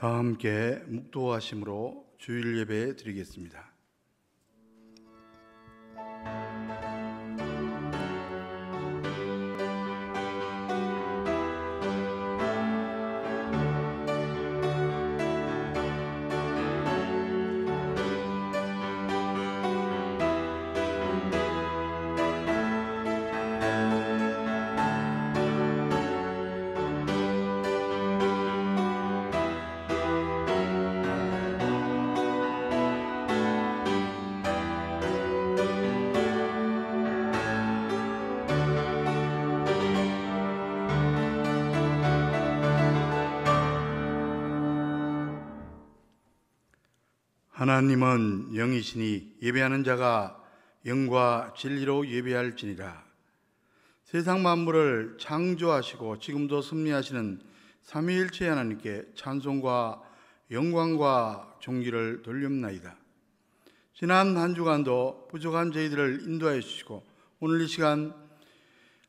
다 함께 묵도하심으로 주일 예배 드리겠습니다. 하나님은 영이시니 예배하는 자가 영과 진리로 예배할지니라. 세상 만물을 창조하시고 지금도 섭리하시는 삼위일체 하나님께 찬송과 영광과 존귀를 돌립나이다. 지난 한 주간도 부족한 저희들을 인도하여 주시고 오늘 이 시간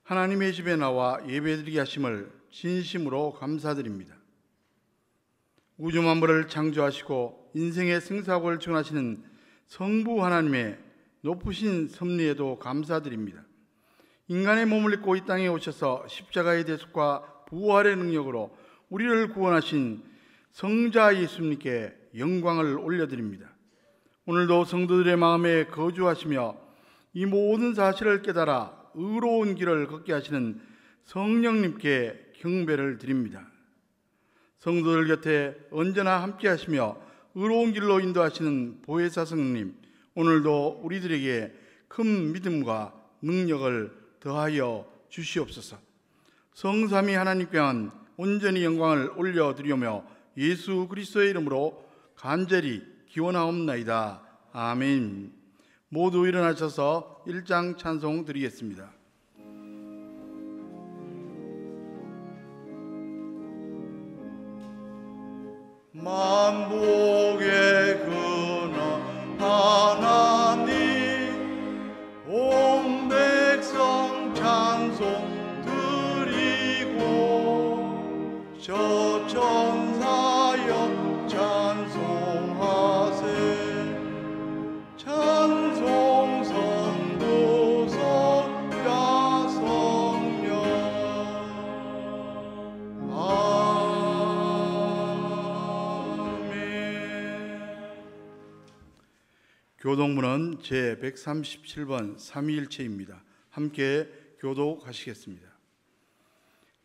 하나님의 집에 나와 예배드리게 하심을 진심으로 감사드립니다. 우주 만물을 창조하시고 인생의 승사고를 주관하시는 성부 하나님의 높으신 섭리에도 감사드립니다. 인간의 몸을 입고 이 땅에 오셔서 십자가의 대속과 부활의 능력으로 우리를 구원하신 성자 예수님께 영광을 올려드립니다. 오늘도 성도들의 마음에 거주하시며 이 모든 사실을 깨달아 의로운 길을 걷게 하시는 성령님께 경배를 드립니다. 성도들 곁에 언제나 함께 하시며 의로운 길로 인도하시는 보혜사 성령님, 오늘도 우리들에게 큰 믿음과 능력을 더하여 주시옵소서. 성삼위 하나님께만 온전히 영광을 올려드리며 예수 그리스도의 이름으로 간절히 기원하옵나이다. 아멘. 모두 일어나셔서 1장 찬송 드리겠습니다. 만복의 근원 하나님, 온 백성 찬송 드리고 저 천사여 찬송하세. 찬송 선구서 야성령. 교독문은 제137번 삼위일체입니다. 함께 교독하시겠습니다.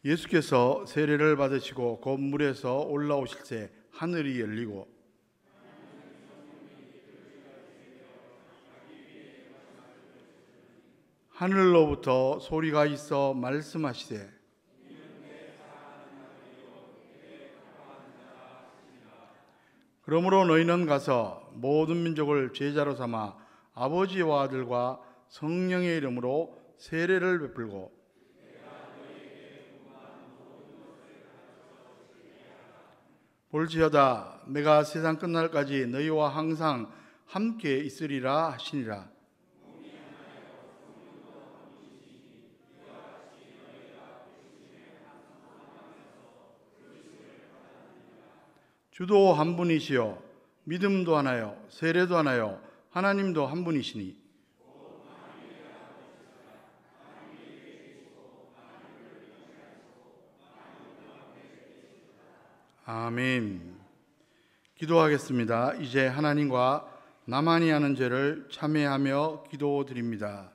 예수께서 세례를 받으시고 곧 물에서 올라오실 때 하늘이 열리고 하늘로부터 소리가 있어 말씀하시되 그러므로 너희는 가서 모든 민족을 제자로 삼아 아버지와 아들과 성령의 이름으로 세례를 베풀고 볼지어다 내가 세상 끝날까지 너희와 항상 함께 있으리라 하시니라. 주도 한 분이시요 믿음도 하나요 세례도 하나요 하나님도 한 분이시니 아멘. 기도하겠습니다. 이제 하나님과 나만이 하는 죄를 참회하며 기도드립니다.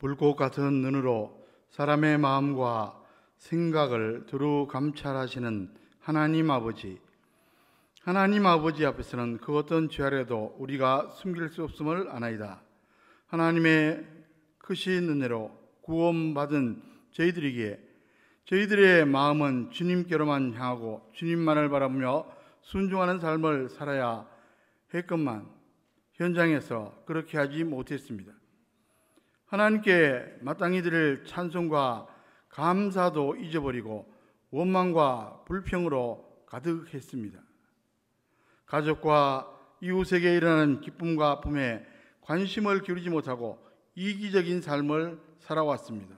불꽃 같은 눈으로 사람의 마음과 생각을 두루 감찰하시는 하나님 아버지, 하나님 아버지 앞에서는 그 어떤 죄아래도 우리가 숨길 수 없음을 아나이다. 하나님의 크신 은혜로 구원받은 저희들에게 저희들의 마음은 주님께로만 향하고 주님만을 바라보며 순종하는 삶을 살아야 했건만 현장에서 그렇게 하지 못했습니다. 하나님께 마땅히 드릴 찬송과 감사도 잊어버리고 원망과 불평으로 가득했습니다. 가족과 이웃에게 일어나는 기쁨과 아픔에 관심을 기울이지 못하고 이기적인 삶을 살아왔습니다.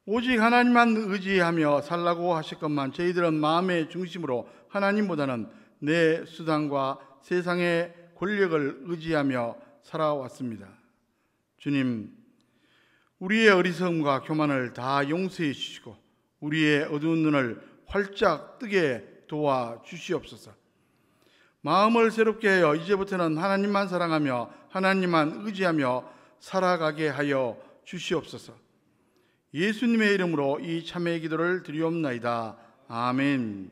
오직 하나님만 의지하며 살라고 하셨건만 저희들은 마음의 중심으로 하나님보다는 내 수단과 세상의 권력을 의지하며 살아왔습니다. 주님, 우리의 어리석음과 교만을 다 용서해 주시고 우리의 어두운 눈을 활짝 뜨게 도와주시옵소서. 마음을 새롭게 하여 이제부터는 하나님만 사랑하며 하나님만 의지하며 살아가게 하여 주시옵소서. 예수님의 이름으로 이 참회의 기도를 드리옵나이다. 아멘.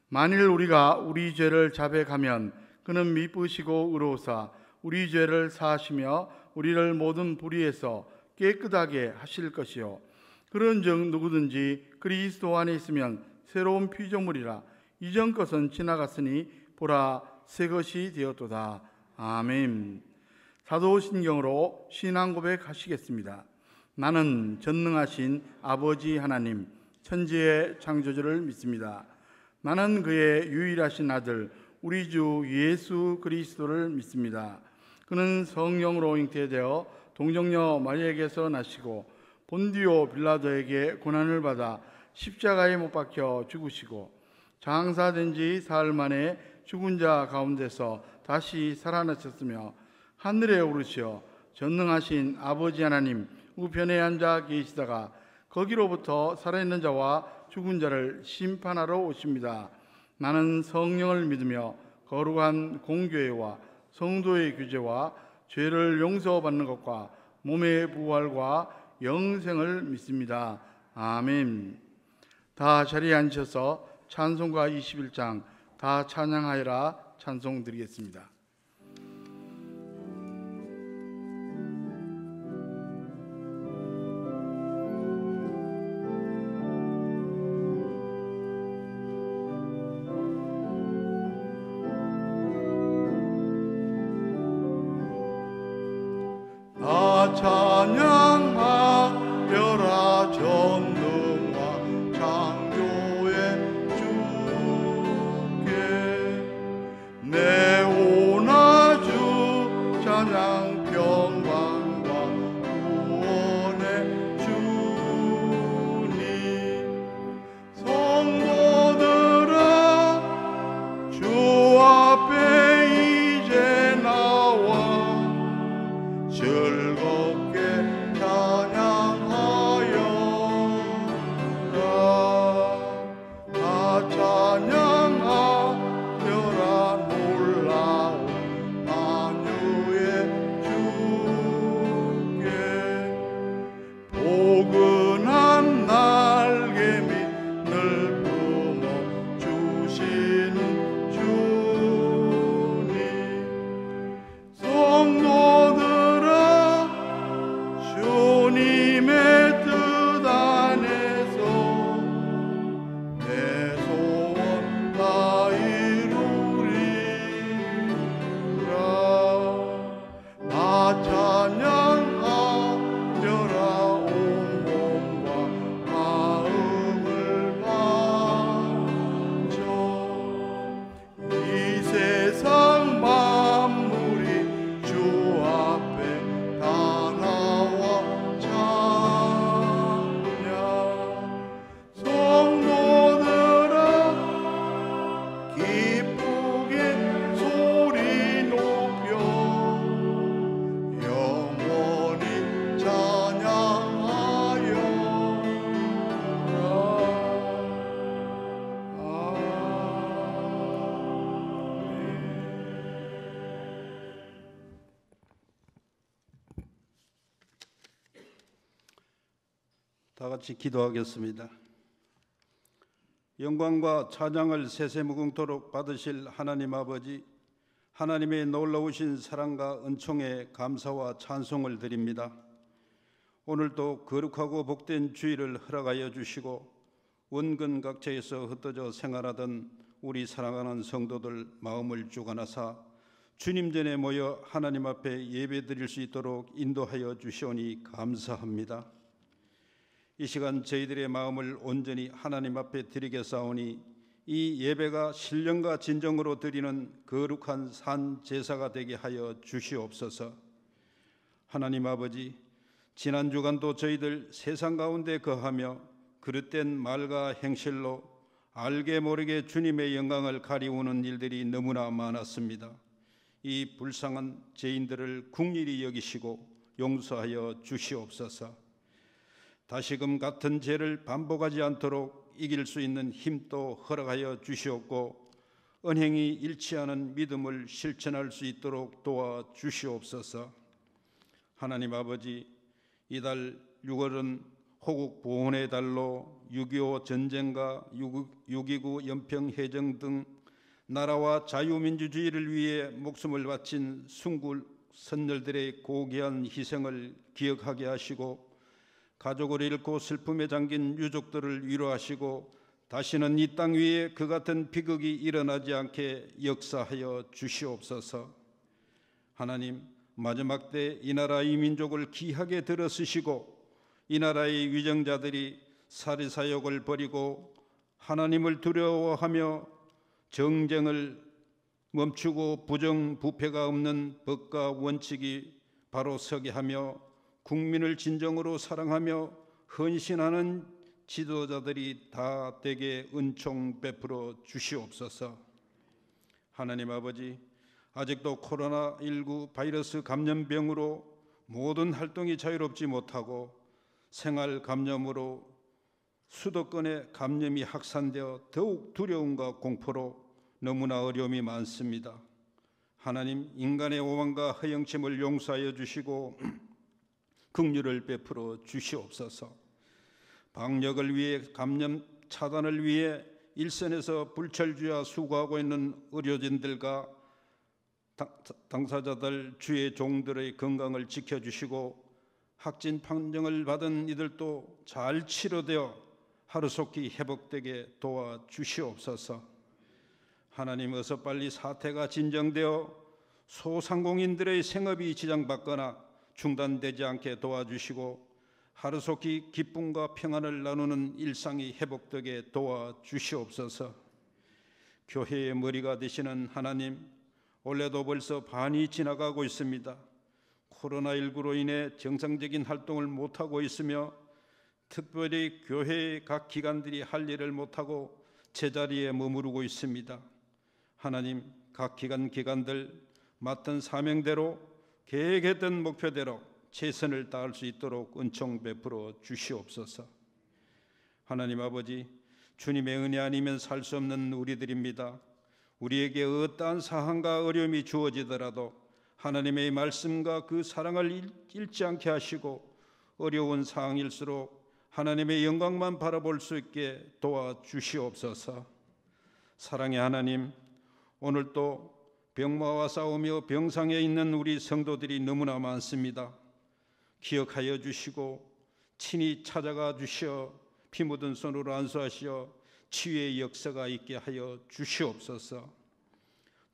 만일 우리가 우리 죄를 자백하면 그는 미쁘시고 의로우사 우리 죄를 사하시며 우리를 모든 불의에서 깨끗하게 하실 것이요 그런즉 누구든지 그리스도 안에 있으면 새로운 피조물이라 이전 것은 지나갔으니 보라 새 것이 되었도다. 아멘. 사도신경으로 신앙 고백하시겠습니다. 나는 전능하신 아버지 하나님 천지의 창조주를 믿습니다. 나는 그의 유일하신 아들 우리 주 예수 그리스도를 믿습니다. 그는 성령으로 잉태되어 동정녀 마리아에게서 나시고 본디오 빌라도에게 고난을 받아 십자가에 못 박혀 죽으시고 장사된 지 사흘 만에 죽은 자 가운데서 다시 살아나셨으며 하늘에 오르시어 전능하신 아버지 하나님 우편에 앉아 계시다가 거기로부터 살아있는 자와 죽은 자를 심판하러 오십니다. 나는 성령을 믿으며 거룩한 공교회와 성도의 규제와 죄를 용서받는 것과 몸의 부활과 영생을 믿습니다. 아멘. 다 자리에 앉으셔서 찬송가 21장 다 찬양하여라 찬송 드리겠습니다. 다 찬양하여라 전능과 창조의 주께 내 오나주 찬양 평강과 구원의 주님 성도들아 주 앞에 이제 나와 즐겁게 찬양하여라 다 찬양하여라 놀라운 만유의 주께 포근한 날개 밑을 품어 주시는 주님 성도들아 주님의 뜻 안에서 내 소원 다 이루리라 다 찬양하여라 온 몸과 마음을 바쳐 이 세상 만물이 주 앞에 다 나와 찬양 성도들아 기쁘게 소리 높여 영원히 다 같이 기도하겠습니다. 영광과 찬양을 세세무궁토록 받으실 하나님 아버지, 하나님의 놀라우신 사랑과 은총에 감사와 찬송을 드립니다. 오늘도 거룩하고 복된 주일을 허락하여 주시고 원근 각처에서 흩어져 생활하던 우리 사랑하는 성도들 마음을 주관하사 주님 전에 모여 하나님 앞에 예배드릴 수 있도록 인도하여 주시오니 감사합니다. 이 시간 저희들의 마음을 온전히 하나님 앞에 드리겠사오니 이 예배가 신령과 진정으로 드리는 거룩한 산 제사가 되게 하여 주시옵소서. 하나님 아버지, 지난 주간도 저희들 세상 가운데 거하며 그릇된 말과 행실로 알게 모르게 주님의 영광을 가리우는 일들이 너무나 많았습니다. 이 불쌍한 죄인들을 긍휼히 여기시고 용서하여 주시옵소서. 다시금 같은 죄를 반복하지 않도록 이길 수 있는 힘도 허락하여 주시옵고 언행이 일치하는 믿음을 실천할 수 있도록 도와주시옵소서. 하나님 아버지, 이달 6월은 호국 보훈의 달로 6.25 전쟁과 6.29 연평해전 등 나라와 자유민주주의를 위해 목숨을 바친 순국 선열들의 고귀한 희생을 기억하게 하시고 가족을 잃고 슬픔에 잠긴 유족들을 위로하시고 다시는 이 땅 위에 그 같은 비극이 일어나지 않게 역사하여 주시옵소서. 하나님, 마지막 때 이 나라 이 민족을 귀하게 들어쓰시고 이 나라의 위정자들이 사리사욕을 버리고 하나님을 두려워하며 정쟁을 멈추고 부정부패가 없는 법과 원칙이 바로 서게 하며 국민을 진정으로 사랑하며 헌신하는 지도자들이 다 되게 은총 베풀어 주시옵소서. 하나님 아버지, 아직도 코로나19 바이러스 감염병으로 모든 활동이 자유롭지 못하고 생활 감염으로 수도권의 감염이 확산되어 더욱 두려움과 공포로 너무나 어려움이 많습니다. 하나님, 인간의 오만과 허영심을 용서하여 주시고 긍휼을 베풀어 주시옵소서. 방역을 위해 감염 차단을 위해 일선에서 불철주야 수고하고 있는 의료진들과 당사자들 주의 종들의 건강을 지켜주시고 확진 판정을 받은 이들도 잘 치료되어 하루속히 회복되게 도와주시옵소서. 하나님, 어서 빨리 사태가 진정되어 소상공인들의 생업이 지장받거나 중단되지 않게 도와주시고 하루속히 기쁨과 평안을 나누는 일상이 회복되게 도와주시옵소서. 교회의 머리가 되시는 하나님, 올해도 벌써 반이 지나가고 있습니다. 코로나19로 인해 정상적인 활동을 못하고 있으며 특별히 교회의 각 기관들이 할 일을 못하고 제자리에 머무르고 있습니다. 하나님, 각 기관들 맡은 사명대로 계획했던 목표대로 최선을 다할 수 있도록 은총 베풀어 주시옵소서. 하나님 아버지, 주님의 은혜 아니면 살 수 없는 우리들입니다. 우리에게 어떠한 사항과 어려움이 주어지더라도 하나님의 말씀과 그 사랑을 잃지 않게 하시고 어려운 상황일수록 하나님의 영광만 바라볼 수 있게 도와주시옵소서. 사랑의 하나님, 오늘도 병마와 싸우며 병상에 있는 우리 성도들이 너무나 많습니다. 기억하여 주시고 친히 찾아가 주시어 피 묻은 손으로 안수하시어 치유의 역사가 있게 하여 주시옵소서.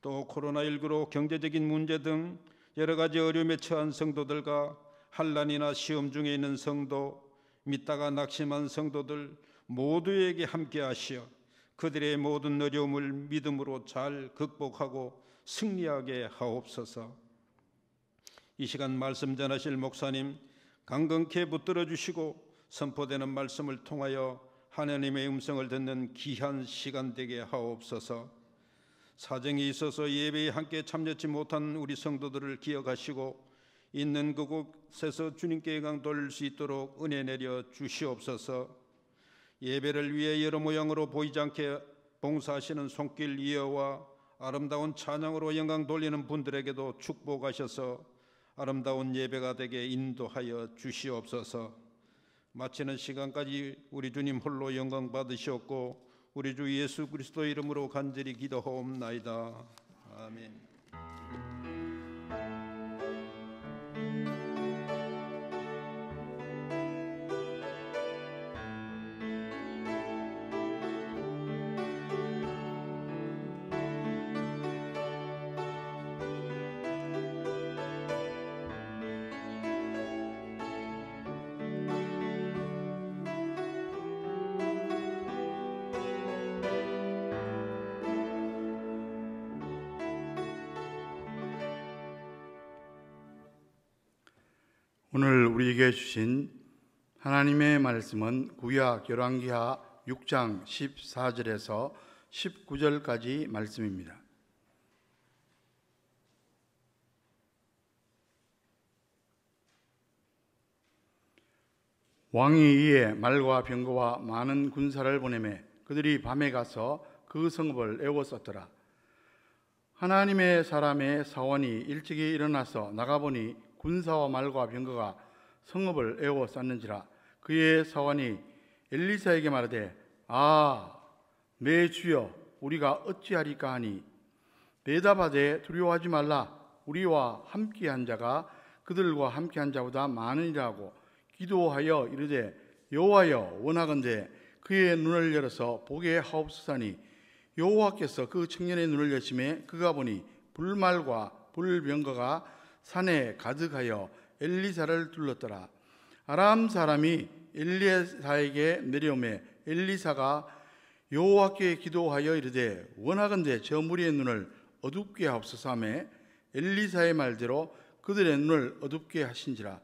또 코로나19로 경제적인 문제 등 여러 가지 어려움에 처한 성도들과 환난이나 시험 중에 있는 성도, 믿다가 낙심한 성도들 모두에게 함께 하시어 그들의 모든 어려움을 믿음으로 잘 극복하고 승리하게 하옵소서. 이 시간 말씀 전하실 목사님 강건케 붙들어 주시고 선포되는 말씀을 통하여 하나님의 음성을 듣는 귀한 시간 되게 하옵소서. 사정이 있어서 예배에 함께 참여치 못한 우리 성도들을 기억하시고 있는 그곳에서 주님께 영광 돌릴 수 있도록 은혜 내려 주시옵소서. 예배를 위해 여러 모양으로 보이지 않게 봉사하시는 손길 이어와 아름다운 찬양으로 영광 돌리는 분들에게도 축복하셔서 아름다운 예배가 되게 인도하여 주시옵소서. 마치는 시간까지 우리 주님 홀로 영광 받으시옵고 우리 주 예수 그리스도의 이름으로 간절히 기도하옵나이다. 아멘. 오늘 우리에게 주신 하나님의 말씀은 구약 열왕기하 6장 14절에서 19절까지 말씀입니다. 왕이 이에 말과 병거와 많은 군사를 보내매 그들이 밤에 가서 그 성읍을 에워쌌더라. 하나님의 사람의 사원이 일찍이 일어나서 나가보니 군사와 말과 병거가 성읍을 에워쌌는지라. 그의 사원이 엘리사에게 말하되 내 주여 우리가 어찌하리까 하니 대답하되 두려워하지 말라. 우리와 함께한 자가 그들과 함께한 자보다 많으니라고 기도하여 이르되 여호와여 원하건대 그의 눈을 열어서 보게 하옵소서니 여호와께서 그 청년의 눈을 여심해 그가 보니 불말과 불병거가 산에 가득하여 엘리사를 둘렀더라. 아람 사람이 엘리사에게 내려오매 엘리사가 여호와께 기도하여 이르되 원하건대 저 무리의 눈을 어둡게 하옵소서 하며 엘리사의 말대로 그들의 눈을 어둡게 하신지라.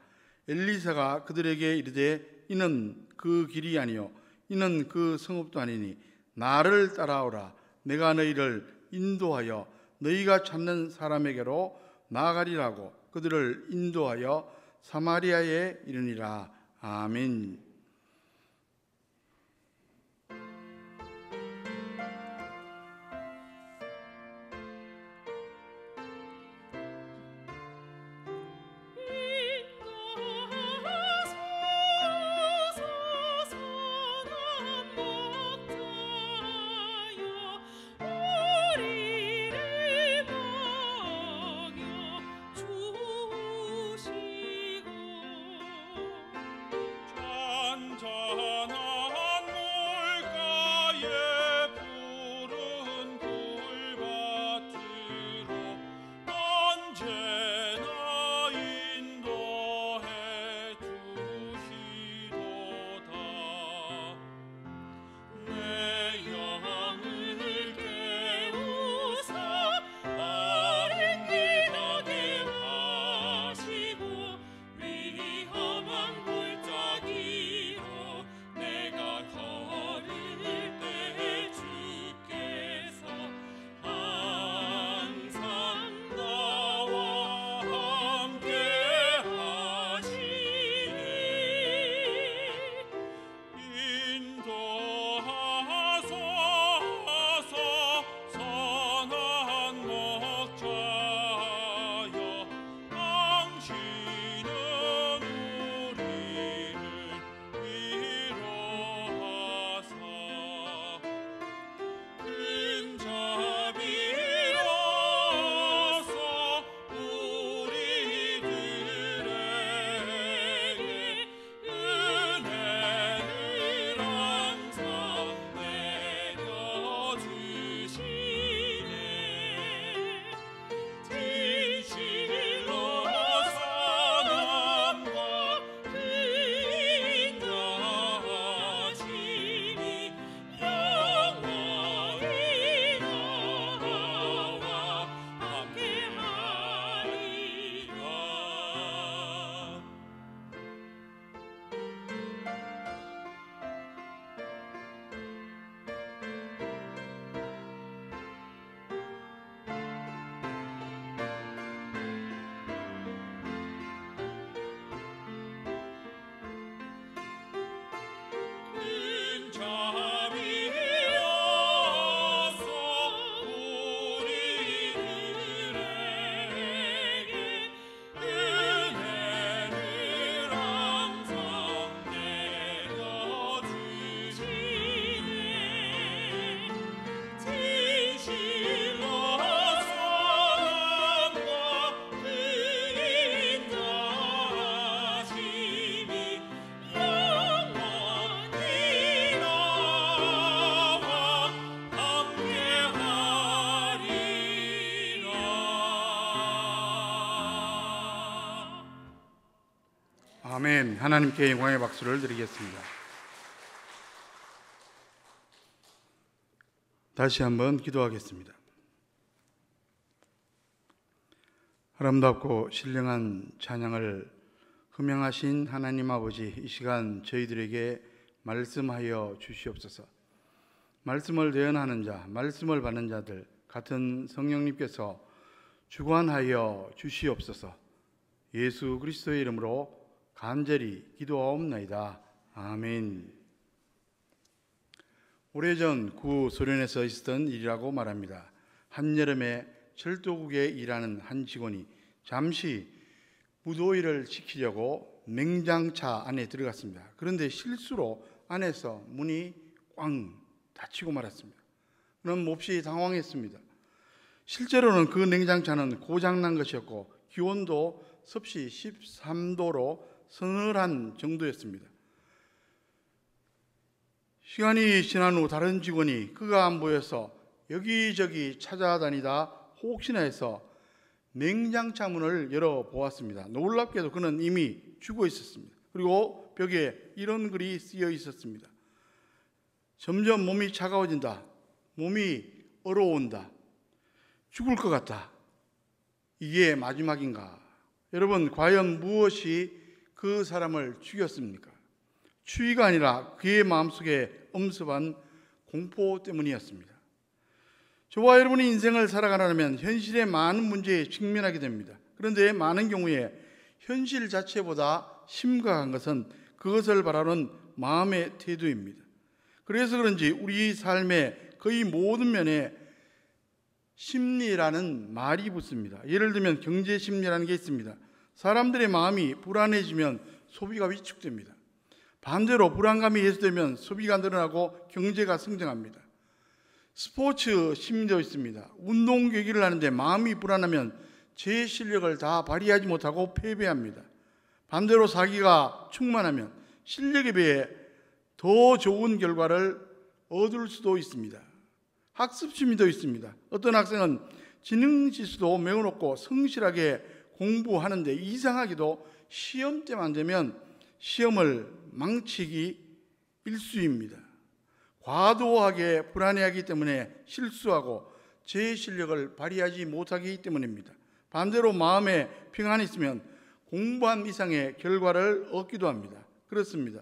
엘리사가 그들에게 이르되 이는 그 길이 아니요 이는 그 성읍도 아니니 나를 따라오라. 내가 너희를 인도하여 너희가 찾는 사람에게로 나아가리라고 그들을 인도하여 사마리아에 이르니라. 아멘. 아멘. 하나님께 영광의 박수를 드리겠습니다. 다시 한번 기도하겠습니다. 아름답고 신령한 찬양을 흠양하신 하나님 아버지, 이 시간 저희들에게 말씀하여 주시옵소서. 말씀을 대언하는 자, 말씀을 받는 자들 같은 성령님께서 주관하여 주시옵소서. 예수 그리스도의 이름으로 간절히 기도하옵나이다. 아멘. 오래전 구 소련에서 있었던 일이라고 말합니다. 한여름에 철도국에 일하는 한 직원이 잠시 무더위를 식히려고 냉장차 안에 들어갔습니다. 그런데 실수로 안에서 문이 꽝 닫히고 말았습니다. 그는 몹시 당황했습니다. 실제로는 그 냉장차는 고장난 것이었고 기온도 섭씨 13도로 서늘한 정도였습니다. 시간이 지난 후 다른 직원이 그가 안 보여서 여기저기 찾아다니다 혹시나 해서 냉장차 문을 열어보았습니다. 놀랍게도 그는 이미 죽어 있었습니다. 그리고 벽에 이런 글이 쓰여 있었습니다. 점점 몸이 차가워진다. 몸이 얼어온다. 죽을 것 같다. 이게 마지막인가? 여러분, 과연 무엇이 그 사람을 죽였습니까? 추위가 아니라 그의 마음속에 엄습한 공포 때문이었습니다. 저와 여러분이 인생을 살아가려면 현실의 많은 문제에 직면하게 됩니다. 그런데 많은 경우에 현실 자체보다 심각한 것은 그것을 바라는 마음의 태도입니다. 그래서 그런지 우리 삶의 거의 모든 면에 심리라는 말이 붙습니다. 예를 들면 경제 심리라는 게 있습니다. 사람들의 마음이 불안해지면 소비가 위축됩니다. 반대로 불안감이 해소되면 소비가 늘어나고 경제가 성장합니다. 스포츠 심리도 있습니다. 운동 경기를 하는데 마음이 불안하면 제 실력을 다 발휘하지 못하고 패배합니다. 반대로 사기가 충만하면 실력에 비해 더 좋은 결과를 얻을 수도 있습니다. 학습 심리도 있습니다. 어떤 학생은 지능 지수도 매우 높고 성실하게 공부하는데 이상하게도 시험 때만 되면 시험을 망치기 일쑤입니다. 과도하게 불안해하기 때문에 실수하고 제 실력을 발휘하지 못하기 때문입니다. 반대로 마음에 평안이 있으면 공부한 이상의 결과를 얻기도 합니다. 그렇습니다.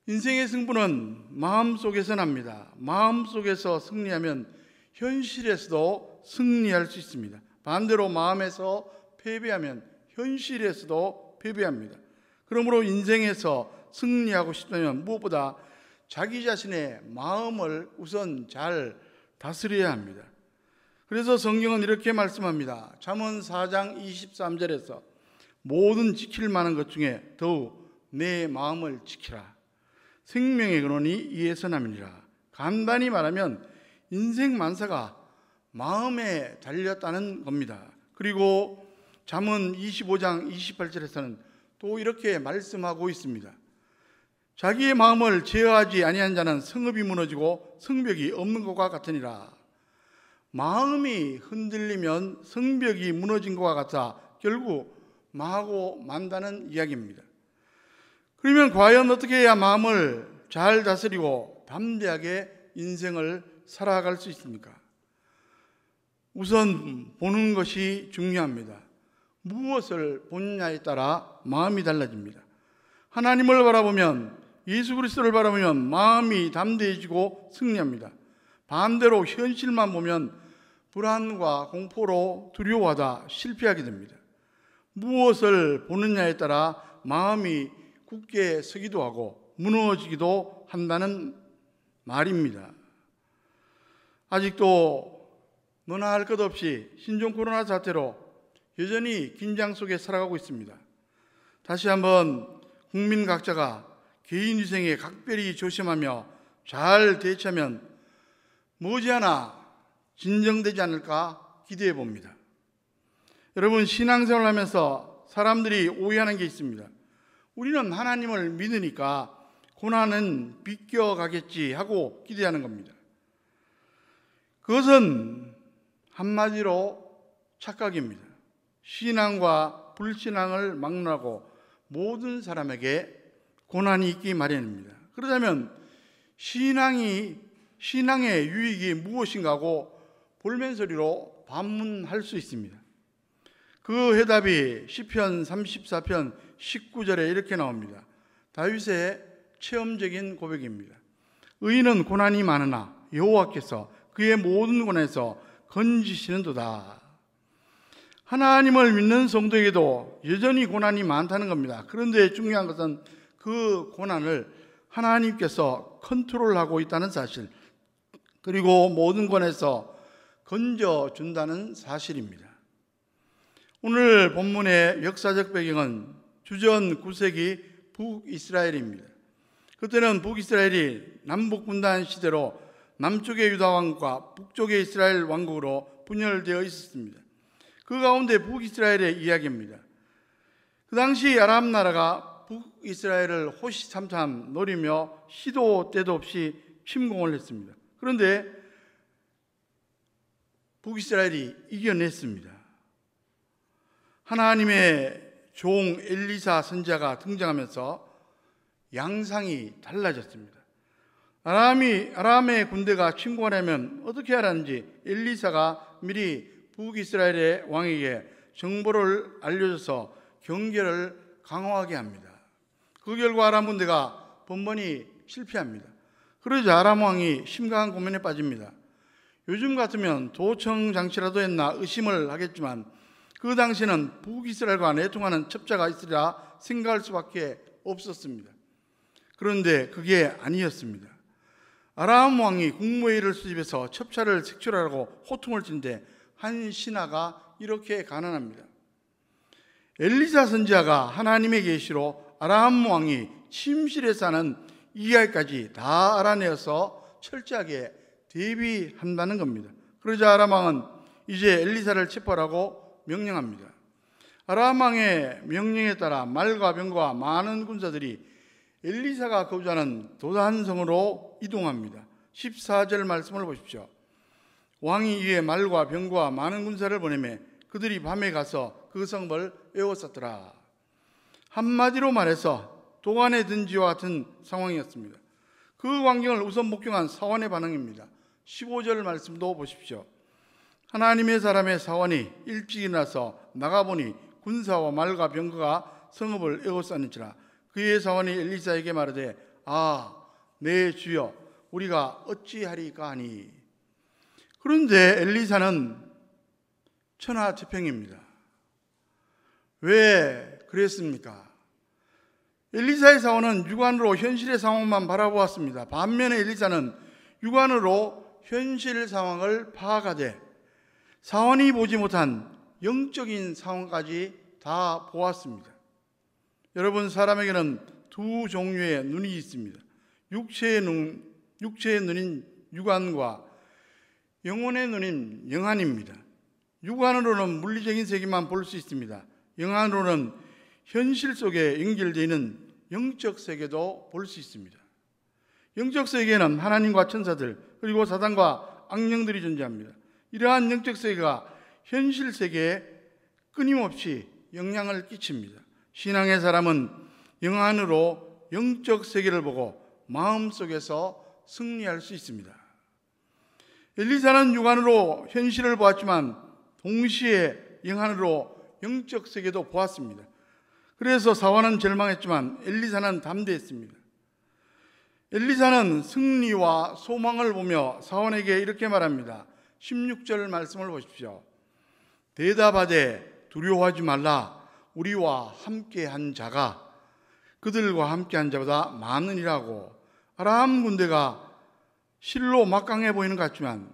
인생의 승부는 마음속에서 납니다. 마음속에서 승리하면 현실에서도 승리할 수 있습니다. 반대로 마음에서 패배하면 현실에서도 패배합니다. 그러므로 인생에서 승리하고 싶다면 무엇보다 자기 자신의 마음을 우선 잘 다스려야 합니다. 그래서 성경은 이렇게 말씀합니다. 잠언 4장 23절에서 모든 지킬 만한 것 중에 더욱 내 마음을 지키라. 생명의 근원이 이에서 남이니라. 간단히 말하면 인생 만사가 마음에 달렸다는 겁니다. 그리고 잠언 25장 28절에서는 또 이렇게 말씀하고 있습니다. 자기의 마음을 제어하지 아니한 자는 성읍이 무너지고 성벽이 없는 것과 같으니라. 마음이 흔들리면 성벽이 무너진 것과 같아 결국 망하고 만다는 이야기입니다. 그러면 과연 어떻게 해야 마음을 잘 다스리고 담대하게 인생을 살아갈 수 있습니까? 우선 보는 것이 중요합니다. 무엇을 보느냐에 따라 마음이 달라집니다. 하나님을 바라보면, 예수 그리스도를 바라보면 마음이 담대해지고 승리합니다. 반대로 현실만 보면 불안과 공포로 두려워하다 실패하게 됩니다. 무엇을 보느냐에 따라 마음이 굳게 서기도 하고 무너지기도 한다는 말입니다. 아직도 너나 할 것 없이 신종 코로나 사태로 여전히 긴장 속에 살아가고 있습니다. 다시 한번 국민 각자가 개인위생에 각별히 조심하며 잘 대처하면 머지않아 진정되지 않을까 기대해 봅니다. 여러분, 신앙생활을 하면서 사람들이 오해하는 게 있습니다. 우리는 하나님을 믿으니까 고난은 비껴가겠지 하고 기대하는 겁니다. 그것은 한마디로 착각입니다. 신앙과 불신앙을 막론하고 모든 사람에게 고난이 있기 마련입니다. 그러자면 신앙의 유익이 무엇인가 하고 볼멘소리로 반문할 수 있습니다. 그 해답이 시편 34편 19절에 이렇게 나옵니다. 다윗의 체험적인 고백입니다. 의인은 고난이 많으나 여호와께서 그의 모든 고난에서 건지시는도다. 하나님을 믿는 성도에게도 여전히 고난이 많다는 겁니다. 그런데 중요한 것은 그 고난을 하나님께서 컨트롤하고 있다는 사실, 그리고 모든 고난에서 건져준다는 사실입니다. 오늘 본문의 역사적 배경은 주전 9세기 북이스라엘입니다. 그때는 북이스라엘이 남북분단 시대로 남쪽의 유다 왕국과 북쪽의 이스라엘 왕국으로 분열되어 있었습니다. 그 가운데 북이스라엘의 이야기입니다. 그 당시 아람 나라가 북이스라엘을 호시탐탐 노리며 시도 때도 없이 침공을 했습니다. 그런데 북이스라엘이 이겨냈습니다. 하나님의 종 엘리사 선지자가 등장하면서 양상이 달라졌습니다. 아람의 군대가 침공하려면 어떻게 하라는지 엘리사가 미리 북이스라엘의 왕에게 정보를 알려줘서 경계를 강화하게 합니다. 그 결과 아람 군대가 번번이 실패합니다. 그러자 아람 왕이 심각한 고민에 빠집니다. 요즘 같으면 도청 장치라도 했나 의심을 하겠지만 그 당시에는 북이스라엘과 내통하는 첩자가 있으리라 생각할 수밖에 없었습니다. 그런데 그게 아니었습니다. 아람 왕이 국무회의를 수집해서 첩자를 색출하라고 호통을 치는데 한 신하가 이렇게 간언합니다. 엘리사 선지자가 하나님의 계시로 아람 왕이 침실에 사는 이야기까지 다 알아내어서 철저하게 대비한다는 겁니다. 그러자 아람 왕은 이제 엘리사를 체포하라고 명령합니다. 아람 왕의 명령에 따라 말과 병거와 많은 군사들이 엘리사가 거주하는 도단성으로 이동합니다. 14절 말씀을 보십시오. 왕이 이에 말과 병거와 많은 군사를 보내매 그들이 밤에 가서 그 성을 에워쌌더라. 한마디로 말해서 도간에 든 지와 같은 상황이었습니다. 그 광경을 우선 목격한 사원의 반응입니다. 15절 말씀도 보십시오. 하나님의 사람의 사원이 일찍 일어나서 나가보니 군사와 말과 병거가 성읍을 에워쌌는지라. 그의 사원이 엘리사에게 말하되 내 주여 우리가 어찌하리까 하니. 그런데 엘리사는 천하태평입니다. 왜 그랬습니까? 엘리사의 사원은 육안으로 현실의 상황만 바라보았습니다. 반면에 엘리사는 육안으로 현실 상황을 파악하되 사원이 보지 못한 영적인 상황까지 다 보았습니다. 여러분, 사람에게는 두 종류의 눈이 있습니다. 육체의 눈인 육안과 영혼의 눈인 영안입니다. 육안으로는 물리적인 세계만 볼 수 있습니다. 영안으로는 현실 속에 연결되어 있는 영적 세계도 볼 수 있습니다. 영적 세계에는 하나님과 천사들 그리고 사단과 악령들이 존재합니다. 이러한 영적 세계가 현실 세계에 끊임없이 영향을 끼칩니다. 신앙의 사람은 영안으로 영적 세계를 보고 마음속에서 승리할 수 있습니다. 엘리사는 육안으로 현실을 보았지만 동시에 영안으로 영적 세계도 보았습니다. 그래서 사원은 절망했지만 엘리사는 담대했습니다. 엘리사는 승리와 소망을 보며 사원에게 이렇게 말합니다. 16절 말씀을 보십시오. 대답하되 두려워하지 말라. 우리와 함께한 자가 그들과 함께한 자보다 많으니라고. 아람 군대가 실로 막강해 보이는 것 같지만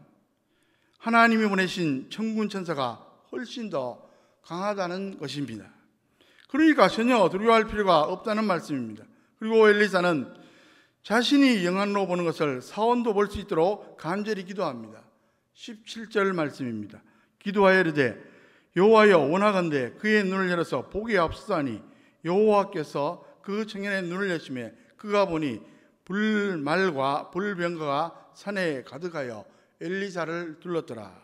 하나님이 보내신 천군 천사가 훨씬 더 강하다는 것입니다. 그러니까 전혀 두려워할 필요가 없다는 말씀입니다. 그리고 엘리사는 자신이 영안으로 보는 것을 사원도 볼 수 있도록 간절히 기도합니다. 17절 말씀입니다. 기도하여 이르되 여호와여 원하건대 그의 눈을 열어서 보게 하옵소서하니 여호와께서 그 청년의 눈을 여시매 그가 보니 불말과 불병거가 산에 가득하여 엘리사를 둘렀더라.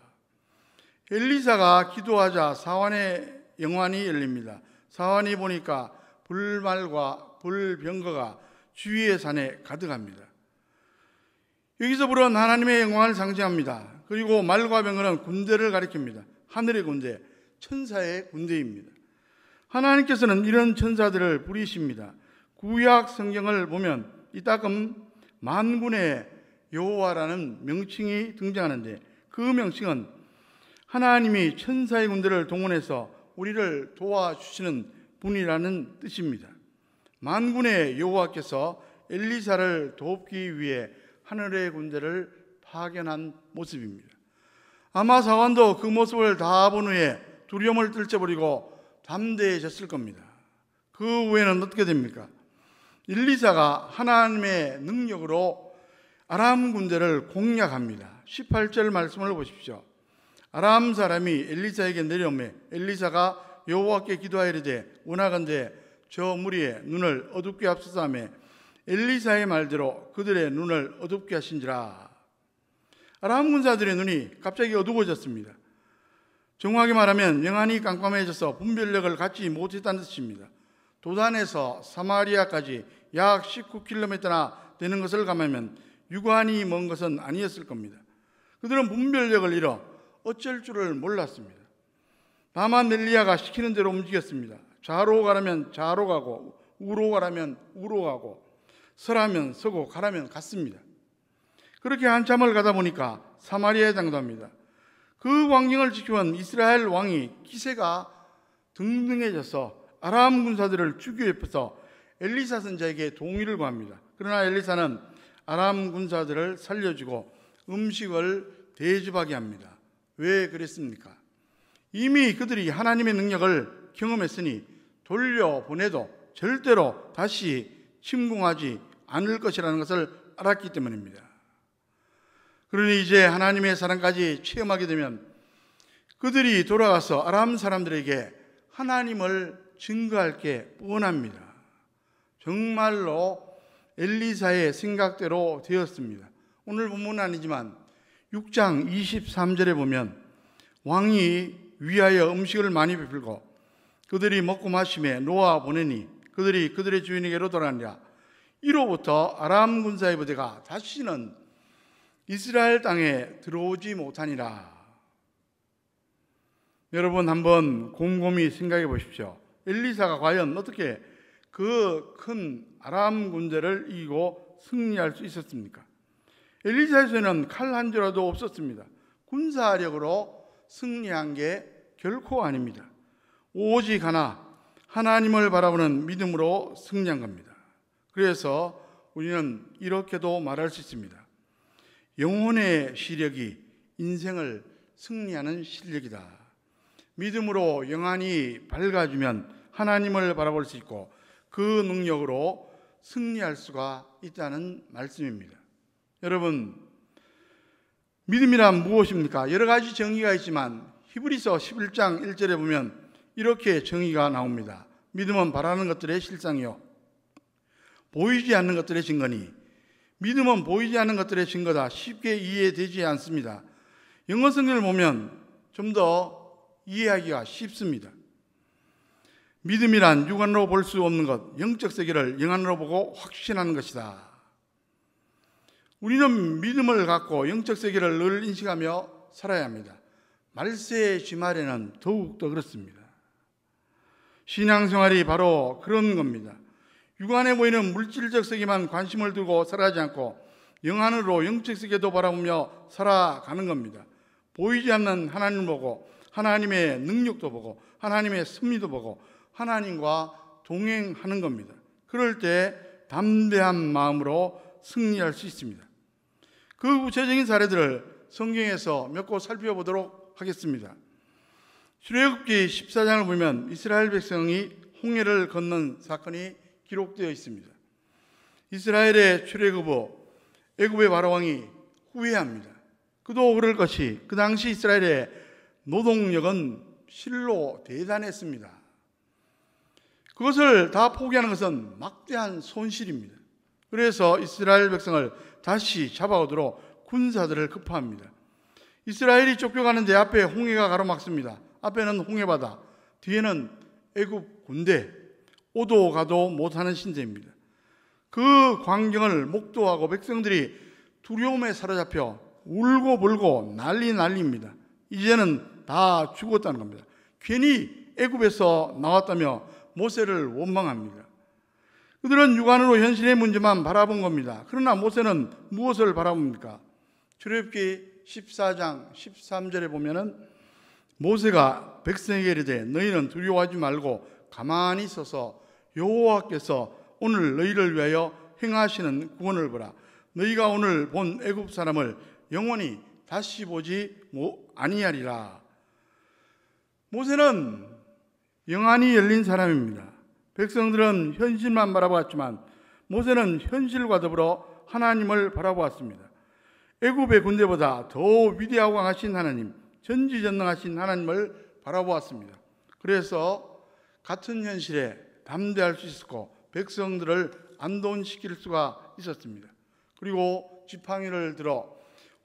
엘리사가 기도하자 사원의 영안이 열립니다. 사원이 보니까 불말과 불병거가 주위의 산에 가득합니다. 여기서 불은 하나님의 영광을 상징합니다. 그리고 말과 병거는 군대를 가리킵니다. 하늘의 군대, 천사의 군대입니다. 하나님께서는 이런 천사들을 부리십니다. 구약 성경을 보면 이따금 만군의 여호와라는 명칭이 등장하는데, 그 명칭은 하나님이 천사의 군대를 동원해서 우리를 도와주시는 분이라는 뜻입니다. 만군의 여호와께서 엘리사를 돕기 위해 하늘의 군대를 파견한 모습입니다. 아마 사관도 그 모습을 다 본 후에 두려움을 떨쳐버리고 담대해졌을 겁니다. 그 후에는 어떻게 됩니까? 엘리사가 하나님의 능력으로 아람 군대를 공략합니다. 18절 말씀을 보십시오. 아람 사람이 엘리사에게 내려오매 엘리사가 여호와께 기도하여 이르되 원하건대 저 무리의 눈을 어둡게 하소서 하매 엘리사의 말대로 그들의 눈을 어둡게 하신지라. 아람 군사들의 눈이 갑자기 어두워졌습니다. 정확히 말하면 영안이 깜깜해져서 분별력을 갖지 못했다는 뜻입니다. 도단에서 사마리아까지 약 19km나 되는 것을 감하면 유관이 먼 것은 아니었을 겁니다. 그들은 분별력을 잃어 어쩔 줄을 몰랐습니다. 다만 엘리야가 시키는 대로 움직였습니다. 좌로 가라면 좌로 가고, 우로 가라면 우로 가고, 서라면 서고, 가라면 갔습니다. 그렇게 한참을 가다 보니까 사마리아에 당도합니다. 그 광경을 지켜본 이스라엘 왕이 기세가 등등해져서 아람 군사들을 죽이고 싶어서 엘리사 선지자에게 동의를 구합니다. 그러나 엘리사는 아람 군사들을 살려주고 음식을 대접하게 합니다. 왜 그랬습니까? 이미 그들이 하나님의 능력을 경험했으니 돌려보내도 절대로 다시 침공하지 않을 것이라는 것을 알았기 때문입니다. 그러니 이제 하나님의 사랑까지 체험하게 되면 그들이 돌아가서 아람 사람들에게 하나님을 증거할 게 뻔합니다. 정말로 엘리사의 생각대로 되었습니다. 오늘 본문은 아니지만 6장 23절에 보면 왕이 위하여 음식을 많이 베풀고 그들이 먹고 마심에 놓아 보내니 그들이 그들의 주인에게로 돌아가니라. 이로부터 아람 군사의 부대가 다시는 이스라엘 땅에 들어오지 못하니라. 여러분 한번 곰곰이 생각해 보십시오. 엘리사가 과연 어떻게 그 큰 아람 군대를 이기고 승리할 수 있었습니까? 엘리사의 손에는 칼 한 조라도 없었습니다. 군사력으로 승리한 게 결코 아닙니다. 오직 하나님을 바라보는 믿음으로 승리한 겁니다. 그래서 우리는 이렇게도 말할 수 있습니다. 영혼의 시력이 인생을 승리하는 실력이다. 믿음으로 영안이 밝아지면 하나님을 바라볼 수 있고 그 능력으로 승리할 수가 있다는 말씀입니다. 여러분, 믿음이란 무엇입니까? 여러 가지 정의가 있지만 히브리서 11장 1절에 보면 이렇게 정의가 나옵니다. 믿음은 바라는 것들의 실상이요 보이지 않는 것들의 증거니. 믿음은 보이지 않는 것들의 증거다. 쉽게 이해되지 않습니다. 영어 성경을 보면 좀 더 이해하기가 쉽습니다. 믿음이란 육안으로 볼 수 없는 것, 영적 세계를 영안으로 보고 확신하는 것이다. 우리는 믿음을 갖고 영적 세계를 늘 인식하며 살아야 합니다. 말세의 주말에는 더욱더 그렇습니다. 신앙생활이 바로 그런 겁니다. 육안에 보이는 물질적 세계만 관심을 두고 살아가지 않고 영안으로 영적 세계도 바라보며 살아가는 겁니다. 보이지 않는 하나님을 보고 하나님의 능력도 보고 하나님의 섭리도 보고 하나님과 동행하는 겁니다. 그럴 때 담대한 마음으로 승리할 수 있습니다. 그 구체적인 사례들을 성경에서 몇 곳 살펴보도록 하겠습니다. 출애굽기 14장을 보면 이스라엘 백성이 홍해를 건넌 사건이 기록되어 있습니다. 이스라엘의 출애굽 후 애굽의 바로왕이 후회합니다. 그도 그럴 것이 그 당시 이스라엘의 노동력은 실로 대단했습니다. 그것을 다 포기하는 것은 막대한 손실입니다. 그래서 이스라엘 백성을 다시 잡아오도록 군사들을 급파합니다. 이스라엘이 쫓겨가는데 앞에 홍해가 가로막습니다. 앞에는 홍해바다, 뒤에는 애굽 군대, 오도 가도 못하는 신세입니다. 그 광경을 목도하고 백성들이 두려움에 사로잡혀 울고 불고 난리입니다. 이제는 다 죽었다는 겁니다. 괜히 애굽에서 나왔다며 모세를 원망합니다. 그들은 육안으로 현실의 문제만 바라본 겁니다. 그러나 모세는 무엇을 바라봅니까? 출애굽기 14장 13절에 보면은 모세가 백성에게 이르되 너희는 두려워하지 말고 가만히 있어서 여호와께서 오늘 너희를 위하여 행하시는 구원을 보라. 너희가 오늘 본 애굽 사람을 영원히 다시 보지 아니하리라. 모세는 영안이 열린 사람입니다. 백성들은 현실만 바라보았지만 모세는 현실과 더불어 하나님을 바라보았습니다. 애굽의 군대보다 더 위대하고 강하신 하나님, 전지전능하신 하나님을 바라보았습니다. 그래서 같은 현실에 담대할 수 있었고 백성들을 안도시킬 수가 있었습니다. 그리고 지팡이를 들어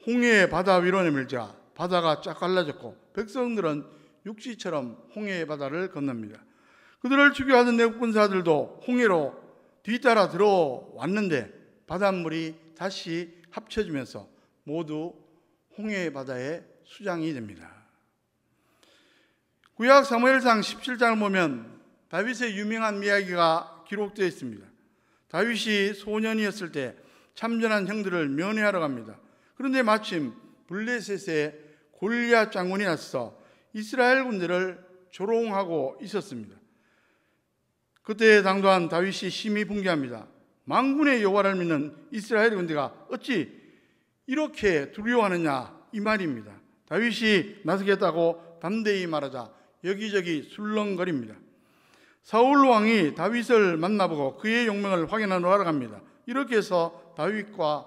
홍해의 바다 위로 내밀자 바다가 쫙 갈라졌고 백성들은 육지처럼 홍해의 바다를 건넙니다. 그들을 추격하던 애국 군사들도 홍해로 뒤따라 들어왔는데 바닷물이 다시 합쳐지면서 모두 홍해의 바다에 수장이 됩니다. 구약 사무엘상 17장을 보면 다윗의 유명한 이야기가 기록되어 있습니다. 다윗이 소년이었을 때 참전한 형들을 면회하러 갑니다. 그런데 마침 블레셋의 골리앗 장군이 나서 이스라엘 군대를 조롱하고 있었습니다. 그때 당도한 다윗이 심히 분개합니다. 만군의 여호와를 믿는 이스라엘 군대가 어찌 이렇게 두려워하느냐 이 말입니다. 다윗이 나서겠다고 담대히 말하자 여기저기 술렁거립니다. 사울 왕이 다윗을 만나보고 그의 용맹을 확인하러 갑니다. 이렇게 해서 다윗과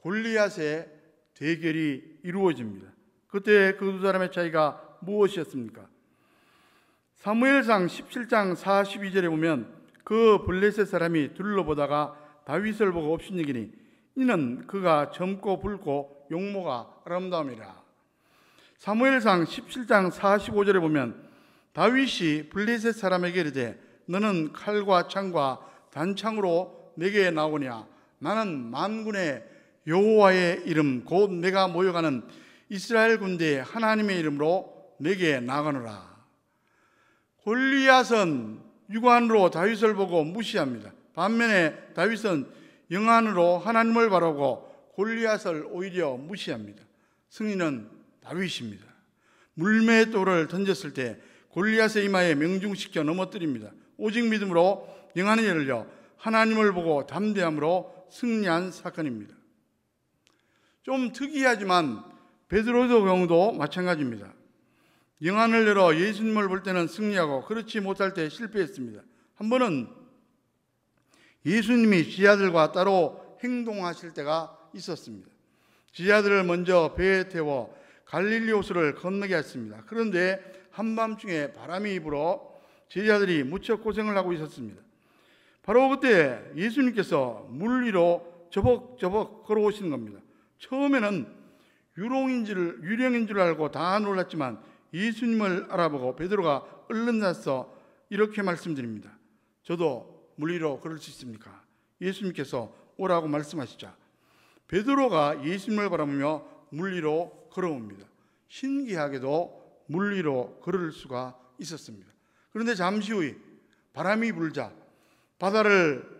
골리앗의 대결이 이루어집니다. 그때 그 두 사람의 차이가 무엇이었습니까? 사무엘상 17장 42절에 보면 그 블레셋 사람이 둘러보다가 다윗을 보고 업신여기니 이는 그가 젊고 붉고 용모가 아름다움이라. 사무엘상 17장 45절에 보면 다윗이 블레셋 사람에게 이르되 너는 칼과 창과 단창으로 내게 나오냐? 나는 만군의 여호와의 이름 곧 내가 모여가는 이스라엘 군대의 하나님의 이름으로 내게 나가노라. 골리앗은 육안으로 다윗을 보고 무시합니다. 반면에 다윗은 영안으로 하나님을 바라보고 골리앗을 오히려 무시합니다. 승리는 다윗입니다. 물매의 돌을 던졌을 때 골리앗의 이마에 명중시켜 넘어뜨립니다. 오직 믿음으로 영안이 열려 하나님을 보고 담대함으로 승리한 사건입니다. 좀 특이하지만 베드로의 경우도 마찬가지입니다. 영안을 열어 예수님을 볼 때는 승리하고 그렇지 못할 때 실패했습니다. 한 번은 예수님이 지하들과 따로 행동하실 때가 있었습니다. 지하들을 먼저 배에 태워 갈릴리 호수를 건너게 했습니다. 그런데 한밤중에 바람이 불어 제자들이 무척 고생을 하고 있었습니다. 바로 그때 예수님께서 물 위로 저벅저벅 걸어오시는 겁니다. 처음에는 유령인 줄 알고 다 놀랐지만 예수님을 알아보고 베드로가 얼른 나서 이렇게 말씀드립니다. 저도 물 위로 걸을 수 있습니까? 예수님께서 오라고 말씀하시자 베드로가 예수님을 바라보며 물 위로 걸어옵니다. 신기하게도 물 위로 걸을 수가 있었습니다. 그런데 잠시 후 바람이 불자 바다를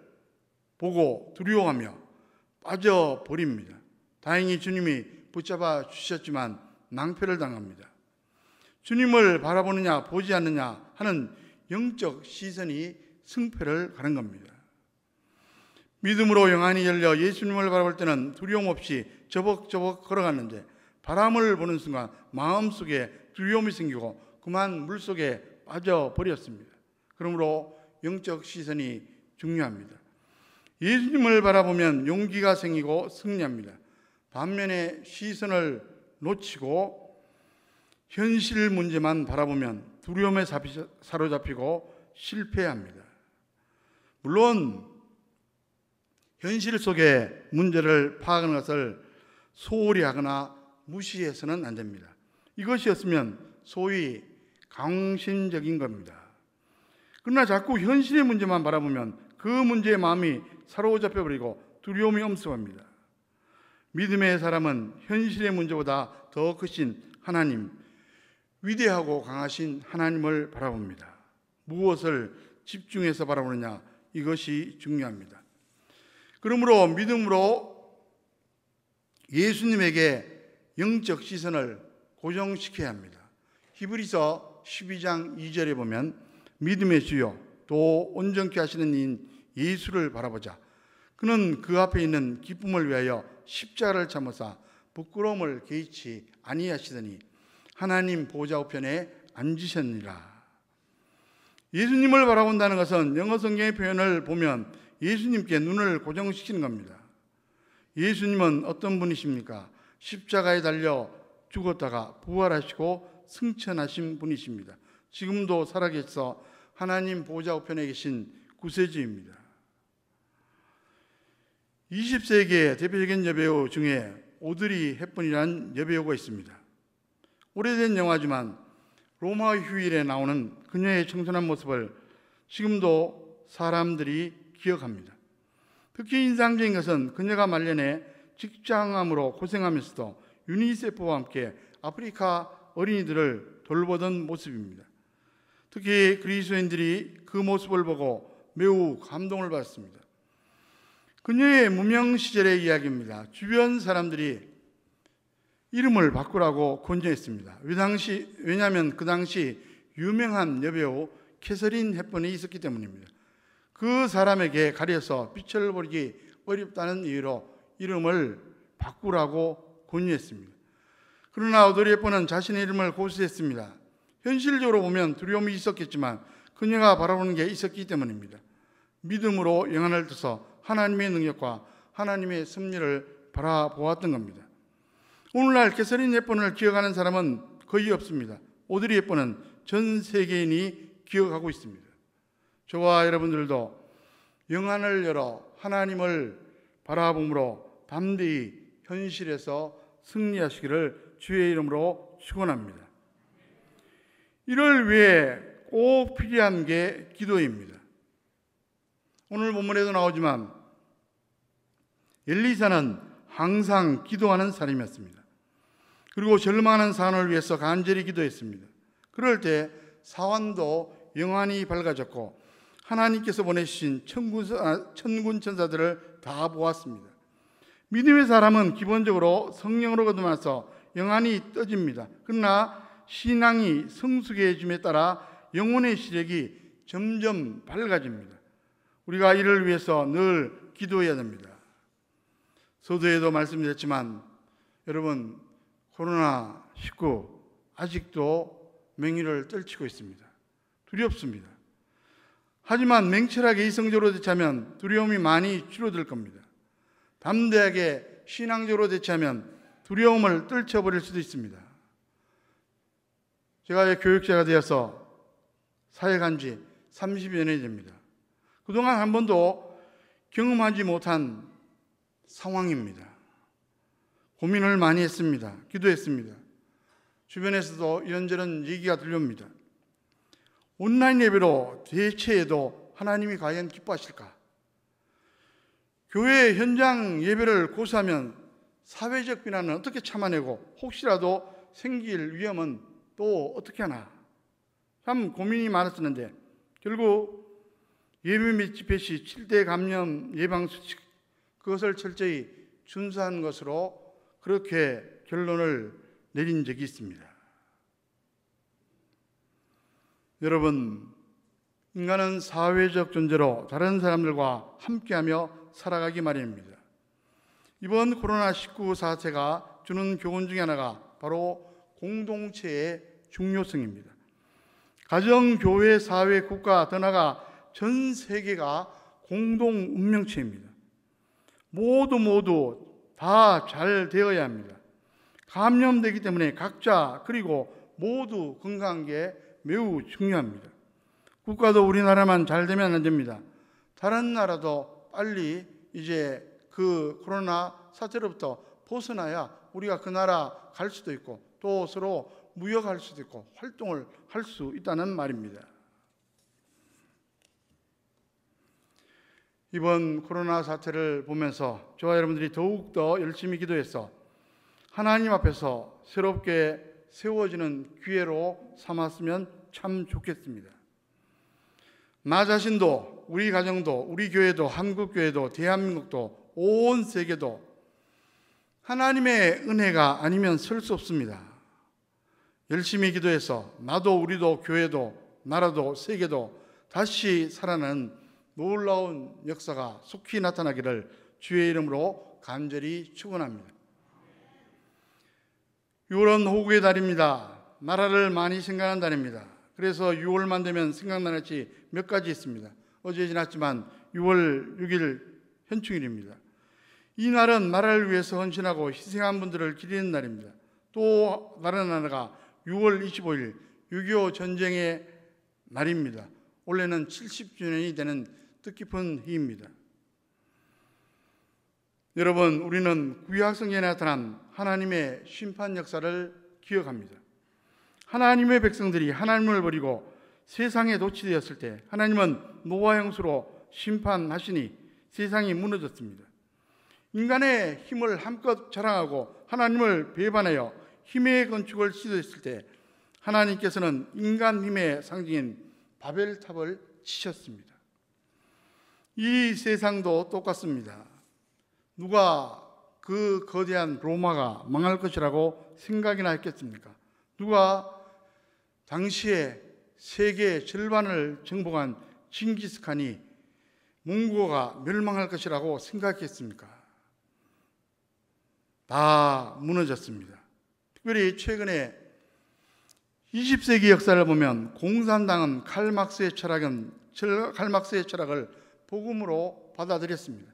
보고 두려워하며 빠져버립니다. 다행히 주님이 붙잡아 주셨지만 낭패를 당합니다. 주님을 바라보느냐 보지 않느냐 하는 영적 시선이 승패를 가는 겁니다. 믿음으로 영안이 열려 예수님을 바라볼 때는 두려움 없이 저벅저벅 걸어갔는데 바람을 보는 순간 마음속에 두려움이 생기고 그만 물속에 빠져버렸습니다. 그러므로 영적 시선이 중요합니다. 예수님을 바라보면 용기가 생기고 승리합니다. 반면에 시선을 놓치고 현실 문제만 바라보면 두려움에 사로잡히고 실패합니다. 물론 현실 속의 문제를 파악하는 것을 소홀히 하거나 무시해서는 안 됩니다. 이것이었으면 소위 강신적인 겁니다. 그러나 자꾸 현실의 문제만 바라보면 그 문제에 마음이 사로잡혀 버리고 두려움이 엄습합니다. 믿음의 사람은 현실의 문제보다 더 크신 하나님, 위대하고 강하신 하나님을 바라봅니다. 무엇을 집중해서 바라보느냐, 이것이 중요합니다. 그러므로 믿음으로 예수님에게 영적 시선을 고정시켜야 합니다. 히브리서 12장 2절에 보면 믿음의 주요 또 온전케 하시는 이인 예수를 바라보자. 그는 그 앞에 있는 기쁨을 위하여 십자가를 참으사 부끄러움을 개의치 아니하시더니 하나님 보좌 우편에 앉으셨느니라. 예수님을 바라본다는 것은 영어 성경의 표현을 보면 예수님께 눈을 고정시키는 겁니다. 예수님은 어떤 분이십니까? 십자가에 달려 죽었다가 부활하시고 승천하신 분이십니다. 지금도 살아계셔 하나님 보좌 우편에 계신 구세주입니다. 20세기의 대표적인 여배우 중에 오드리 헵번이라는 여배우가 있습니다. 오래된 영화지만 로마 휴일에 나오는 그녀의 청순한 모습을 지금도 사람들이 기억합니다. 특히 인상적인 것은 그녀가 말년에 직장암으로 고생하면서도 유니세프와 함께 아프리카 어린이들을 돌보던 모습입니다. 특히 그리스도인들이 그 모습을 보고 매우 감동을 받았습니다. 그녀의 무명 시절의 이야기입니다. 주변 사람들이 이름을 바꾸라고 권유했습니다. 왜냐하면 그 당시 유명한 여배우 캐서린 헵번이 있었기 때문입니다. 그 사람에게 가려서 빛을 보기 어렵다는 이유로 이름을 바꾸라고 권유했습니다. 그러나 오드리 헵번은 자신의 이름을 고수했습니다. 현실적으로 보면 두려움이 있었겠지만 그녀가 바라보는 게 있었기 때문입니다. 믿음으로 영안을 떠서 하나님의 능력과 하나님의 섭리를 바라보았던 겁니다. 오늘날 캐서린 헵번을 기억하는 사람은 거의 없습니다. 오드리 헵번은 전 세계인이 기억하고 있습니다. 저와 여러분들도 영안을 열어 하나님을 바라봄으로 담대히 현실에서 승리하시기를 주의 이름으로 축원합니다. 이를 위해 꼭 필요한 게 기도입니다. 오늘 본문에도 나오지만 엘리사는 항상 기도하는 사람이었습니다. 그리고 절망하는 사람을 위해서 간절히 기도했습니다. 그럴 때 사환도 영안이 밝아졌고 하나님께서 보내주신 천군 천사들을 다 보았습니다. 믿음의 사람은 기본적으로 성령으로 거듭나서 영안이 떠집니다. 그러나 신앙이 성숙해짐에 따라 영혼의 시력이 점점 밝아집니다. 우리가 이를 위해서 늘 기도해야 됩니다. 서두에도 말씀드렸지만 여러분, 코로나19 아직도 맹위를 떨치고 있습니다. 두렵습니다. 하지만 맹철하게 이성적으로 대처하면 두려움이 많이 줄어들 겁니다. 담대하게 신앙적으로 대처하면 두려움을 떨쳐버릴 수도 있습니다. 제가 교육자가 되어서 사역한 지 30여 년이 됩니다. 그동안 한 번도 경험하지 못한 상황입니다. 고민을 많이 했습니다. 기도했습니다. 주변에서도 이런저런 얘기가 들려옵니다. 온라인 예배로 대체해도 하나님이 과연 기뻐하실까? 교회 현장 예배를 고수하면 사회적 비난은 어떻게 참아내고 혹시라도 생길 위험은 또 어떻게 하나? 참 고민이 많았었는데 결국 예배 및 집회 시 7대 감염 예방 수칙 그것을 철저히 준수한 것으로 그렇게 결론을 내린 적이 있습니다. 여러분, 인간은 사회적 존재로 다른 사람들과 함께하며 살아가기 마련입니다. 이번 코로나19 사태가 주는 교훈 중에 하나가 바로 공동체의 중요성입니다. 가정, 교회, 사회, 국가, 더 나아가 전 세계가 공동 운명체입니다. 모두 다 잘 되어야 합니다. 감염되기 때문에 각자 그리고 모두 건강한 게 매우 중요합니다. 국가도 우리나라만 잘 되면 안 됩니다. 다른 나라도 빨리 이제 그 코로나 사태로부터 벗어나야 우리가 그 나라 갈 수도 있고 또 서로 무역할 수도 있고 활동을 할 수 있다는 말입니다. 이번 코로나 사태를 보면서 저와 여러분들이 더욱더 열심히 기도해서 하나님 앞에서 새롭게 세워지는 기회로 삼았으면 참 좋겠습니다. 나 자신도, 우리 가정도, 우리 교회도, 한국교회도, 대한민국도, 온 세계도 하나님의 은혜가 아니면 설 수 없습니다. 열심히 기도해서 나도, 우리도, 교회도, 나라도, 세계도 다시 살아나는 놀라운 역사가 속히 나타나기를 주의 이름으로 간절히 축원합니다. 6월은 호국의 달입니다. 나라를 많이 생각하는 달입니다. 그래서 6월만 되면 생각나는 것이 몇 가지 있습니다. 어제 지났지만 6월 6일 현충일입니다. 이 날은 나라를 위해서 헌신하고 희생한 분들을 기리는 날입니다. 또 다른 하나가 6월 25일 6.25 전쟁의 날입니다. 올해는 70주년이 되는 뜻깊은 해입니다. 여러분, 우리는 구약성경에 나타난 하나님의 심판 역사를 기억합니다. 하나님의 백성들이 하나님을 버리고 세상에 도취되었을 때 하나님은 노아 형수로 심판하시니 세상이 무너졌습니다. 인간의 힘을 한껏 자랑하고 하나님을 배반하여 힘의 건축을 시도했을 때 하나님께서는 인간 힘의 상징인 바벨탑을 치셨습니다. 이 세상도 똑같습니다. 누가 그 거대한 로마가 망할 것이라고 생각이나 했겠습니까? 누가 당시에 세계 절반을 정복한 징기스칸이 몽고가 멸망할 것이라고 생각했습니까? 다 무너졌습니다. 특별히 최근에 20세기 역사를 보면 공산당은 칼 막스의 철학을 복음으로 받아들였습니다.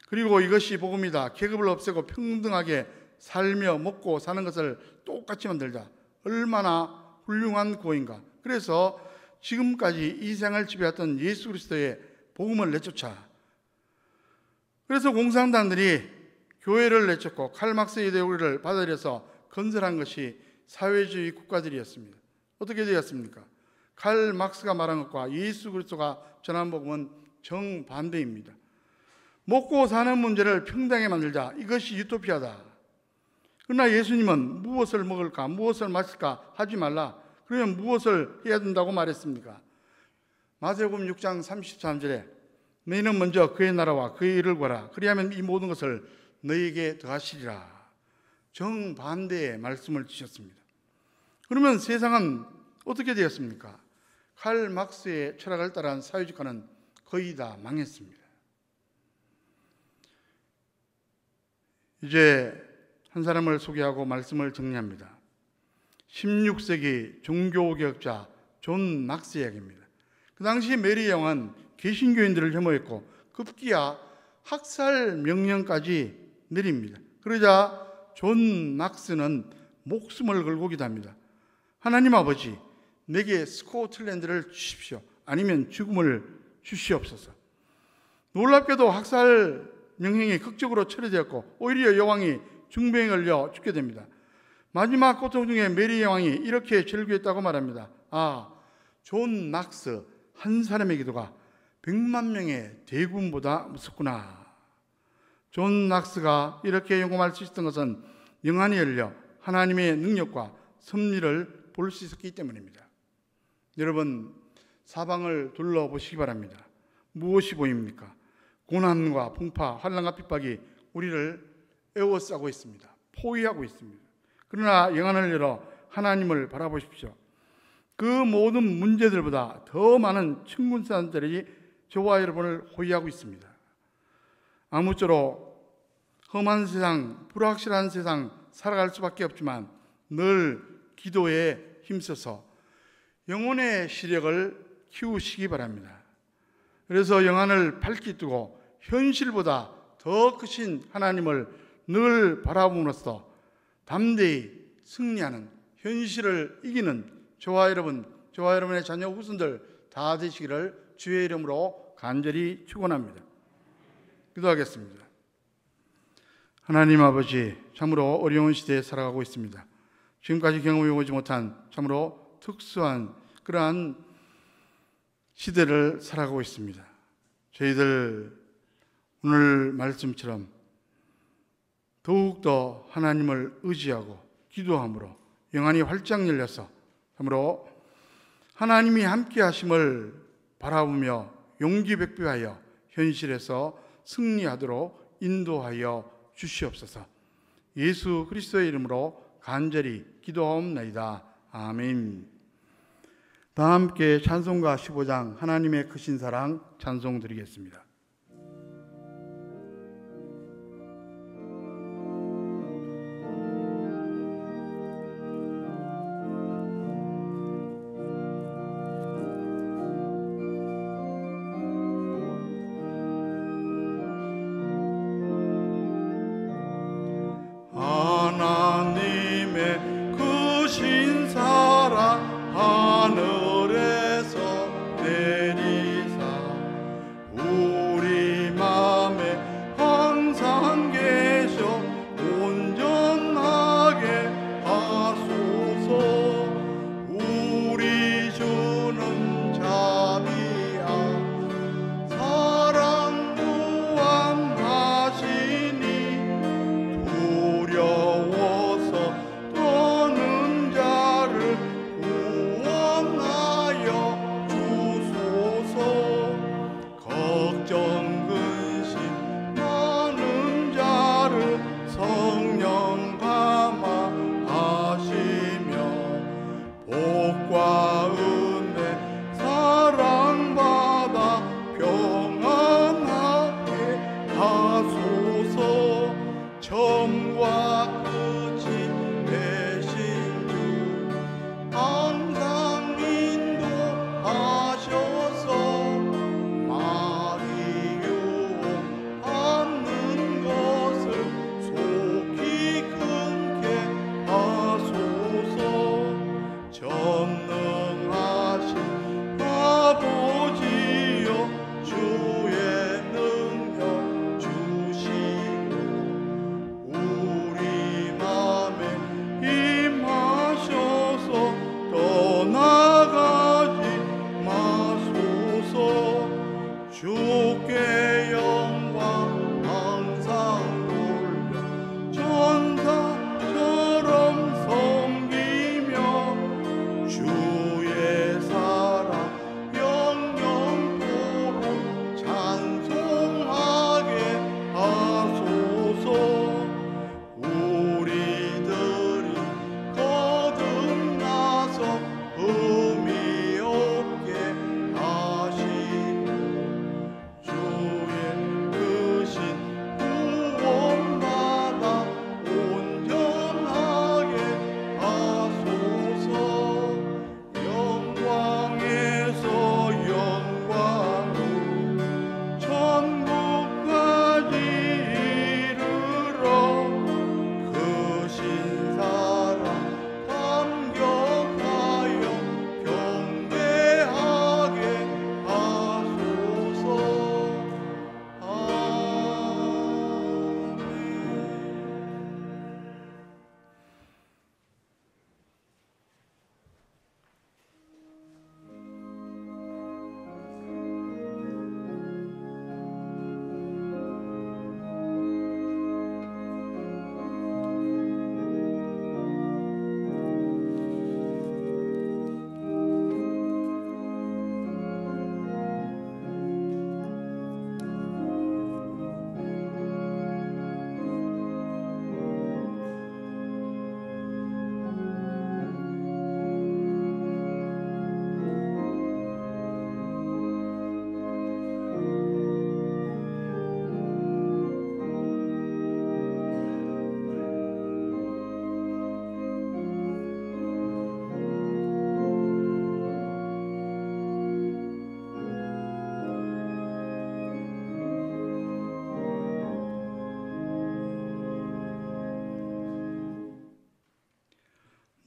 그리고 이것이 복음이다. 계급을 없애고 평등하게 살며 먹고 사는 것을 똑같이 만들자. 얼마나 훌륭한 고인가. 그래서 지금까지 이 세상을 지배했던 예수 그리스도의 복음을 내쫓아. 그래서 공산당들이 교회를 내쫓고 칼 막스의 이데올기를 받아들여서 건설한 것이 사회주의 국가들이었습니다. 어떻게 되었습니까? 칼 막스가 말한 것과 예수 그리스도가 전한 복음은 정반대입니다. 먹고 사는 문제를 평등하게 만들자. 이것이 유토피아다. 그러나 예수님은 무엇을 먹을까, 무엇을 마실까 하지 말라. 그러면 무엇을 해야 된다고 말했습니까? 마태복음 6장 33절에 너희는 먼저 그의 나라와 그의 일을 구하라. 그리하면 이 모든 것을 너희에게 더하시리라. 정반대의 말씀을 주셨습니다. 그러면 세상은 어떻게 되었습니까? 칼 막스의 철학을 따라한 사회주가는 거의 다 망했습니다. 이제 한 사람을 소개하고 말씀을 정리합니다. 16세기 종교개혁자 존 낙스 이야기입니다. 그 당시 메리 여왕은 개신교인들을 혐오했고 급기야 학살 명령까지 내립니다. 그러자 존 낙스는 목숨을 걸고 기도합니다. 하나님 아버지, 내게 스코틀랜드를 주십시오. 아니면 죽음을 주시옵소서. 놀랍게도 학살 명령이 극적으로 처리되었고 오히려 여왕이 중병에 걸려 죽게 됩니다. 마지막 고통 중에 메리 여왕이 이렇게 절규했다고 말합니다. 존 낙스 한 사람의 기도가 100만 명의 대군보다 무섭구나. 존 낙스가 이렇게 용감할 수 있었던 것은 영안이 열려 하나님의 능력과 섭리를 볼 수 있었기 때문입니다. 여러분, 사방을 둘러보시기 바랍니다. 무엇이 보입니까? 고난과 풍파, 환난과 핍박이 우리를 에워싸고 있습니다. 포위하고 있습니다. 그러나 영안을 열어 하나님을 바라보십시오. 그 모든 문제들보다 더 많은 천군 사람들이 저와 여러분을 호위하고 있습니다. 아무쪼록 험한 세상, 불확실한 세상 살아갈 수밖에 없지만 늘 기도에 힘써서 영혼의 시력을 키우시기 바랍니다. 그래서 영안을 밝게 뜨고 현실보다 더 크신 하나님을 늘 바라봄으로써 담대히 승리하는, 현실을 이기는 저와 여러분, 저와 여러분의 자녀 후손들 다 되시기를 주의 이름으로 간절히 축원합니다. 기도하겠습니다. 하나님 아버지, 참으로 어려운 시대에 살아가고 있습니다. 지금까지 경험해 보지 못한 참으로 특수한 그러한 시대를 살아가고 있습니다. 저희들 오늘 말씀처럼 더욱더 하나님을 의지하고 기도함으로 영안이 활짝 열려서 참으로 하나님이 함께 하심을 바라보며 용기 백배하여 현실에서 승리하도록 인도하여 주시옵소서. 예수 그리스도의 이름으로 간절히 기도하옵나이다. 아멘. 다 함께 찬송가 15장 하나님의 크신 사랑 찬송 드리겠습니다.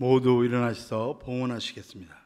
모두 일어나셔서 봉헌하시겠습니다.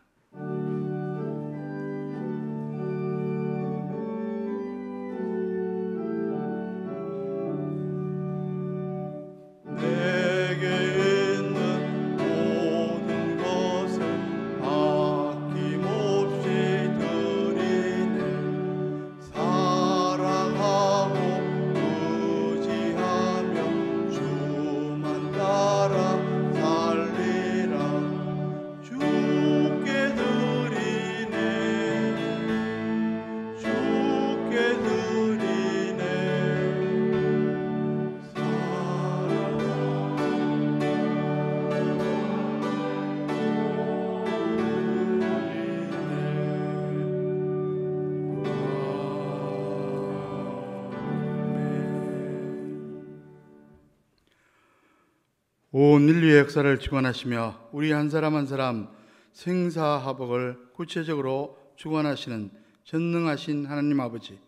온 인류의 역사를 주관하시며 우리 한 사람 한 사람 생사화복을 구체적으로 주관하시는 전능하신 하나님 아버지,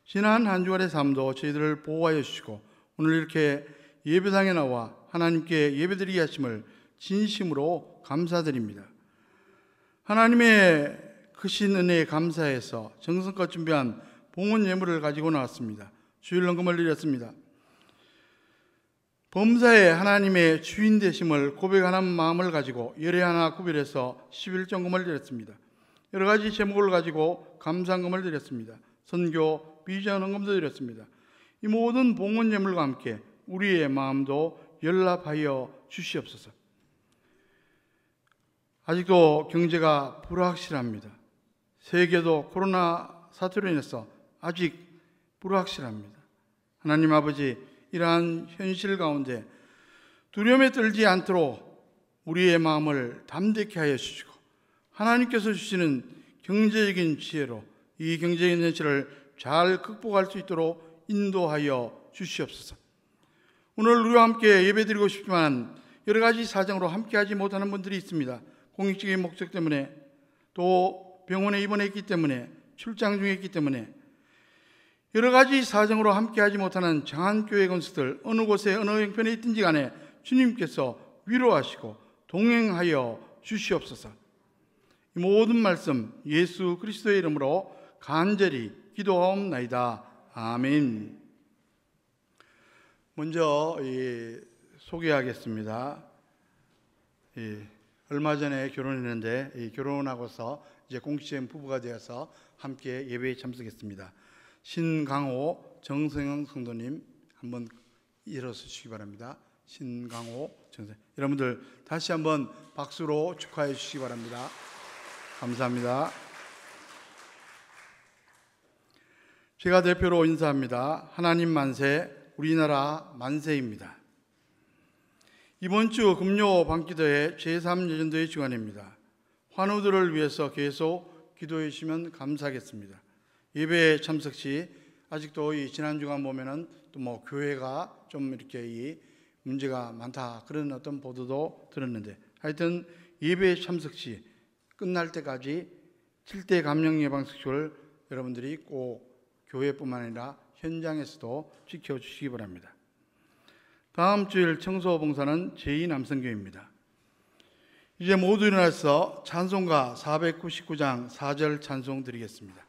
지난 한 주간의 삶도 저희들을 보호하여 주시고 오늘 이렇게 예배당에 나와 하나님께 예배드리게 하심을 진심으로 감사드립니다. 하나님의 크신 은혜에 감사해서 정성껏 준비한 봉헌 예물을 가지고 나왔습니다. 주일 헌금을 드렸습니다. 범사에 하나님의 주인 되심을 고백하는 마음을 가지고 열애 하나 구별해서 11정금을 드렸습니다. 여러 가지 제목을 가지고 감사헌금을 드렸습니다. 선교, 비전 헌금도 드렸습니다. 이 모든 봉헌 예물과 함께 우리의 마음도 연락하여 주시옵소서. 아직도 경제가 불확실합니다. 세계도 코로나 사태로 인해서 아직 불확실합니다. 하나님 아버지, 이러한 현실 가운데 두려움에 떨지 않도록 우리의 마음을 담대케 하여 주시고 하나님께서 주시는 경제적인 지혜로 이 경제적인 현실을 잘 극복할 수 있도록 인도하여 주시옵소서. 오늘 우리와 함께 예배드리고 싶지만 여러 가지 사정으로 함께하지 못하는 분들이 있습니다. 공익적인 목적 때문에, 또 병원에 입원했기 때문에, 출장 중에 있기 때문에 여러 가지 사정으로 함께하지 못하는 장안교회 건수들 어느 곳에 어느 형편에 있든지 간에 주님께서 위로하시고 동행하여 주시옵소서. 이 모든 말씀 예수 그리스도의 이름으로 간절히 기도하옵나이다. 아멘. 먼저 소개하겠습니다. 얼마 전에 결혼했는데 결혼하고서 이제 공식적인 부부가 되어서 함께 예배에 참석했습니다. 신강호, 정성영 성도님 한번 일어서 주시기 바랍니다. 신강호, 정성. 여러분들 다시 한번 박수로 축하해 주시기 바랍니다. 감사합니다. 제가 대표로 인사합니다. 하나님 만세, 우리나라 만세입니다. 이번 주 금요 밤기도회 제3예전도의 주간입니다. 환우들을 위해서 계속 기도해 주시면 감사하겠습니다. 예배에 참석 시 아직도 이 지난 주간 보면은 또 뭐 교회가 좀 이렇게 이 문제가 많다 그런 어떤 보도도 들었는데, 하여튼 예배에 참석 시 끝날 때까지 7대 감염 예방 수칙을 여러분들이 꼭 교회뿐만 아니라 현장에서도 지켜주시기 바랍니다. 다음 주일 청소 봉사는 제2남성교회입니다. 이제 모두 일어나서 찬송가 499장 4절 찬송 드리겠습니다.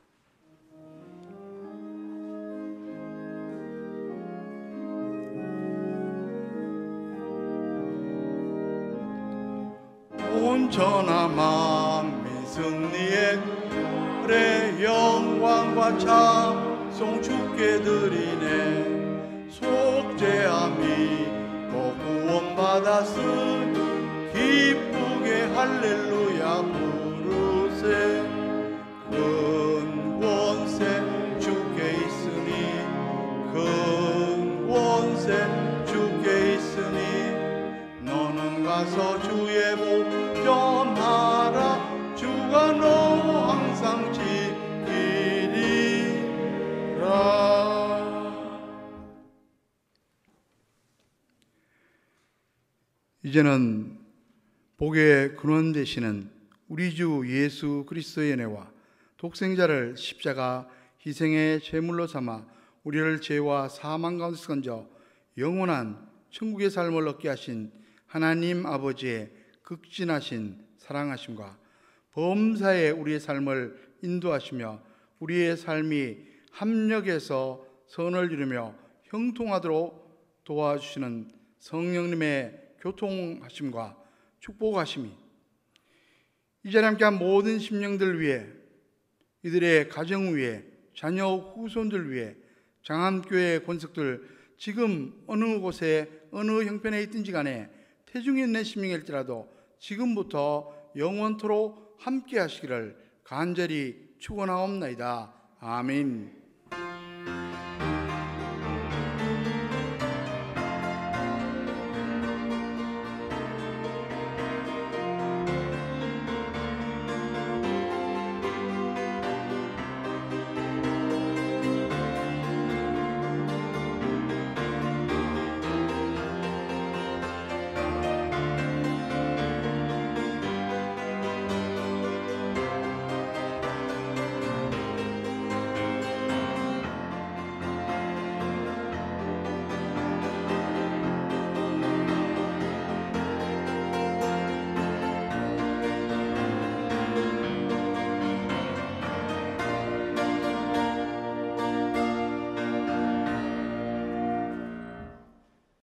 온전한 만민 승리의 그래 영광과 찬송 주께 드리네. 속죄함이 또 구원받았으니 기쁘게 할렐루야 부르세. 큰 권세 주께 있으니 큰 권세 주께 있으니 너는 가서 주의 복 전하라. 주가 너 항상 지키리라. 이제는 복의 근원 되시는 우리 주 예수 그리스도의 은혜와 독생자를 십자가 희생의 제물로 삼아 우리를 죄와 사망 가운데서 건져 영원한 천국의 삶을 얻게 하신 하나님 아버지의 극진하신 사랑하심과 범사에 우리의 삶을 인도하시며 우리의 삶이 합력해서 선을 이루며 형통하도록 도와주시는 성령님의 교통하심과 축복하심이 이 자리에 함께한 모든 심령들 위해, 이들의 가정 위해, 자녀 후손들 위해, 장안교회 권석들 지금 어느 곳에 어느 형편에 있든지 간에 태중에 있는 심령일지라도 지금부터 영원토록 함께 하시기를 간절히 축원하옵나이다. 아멘.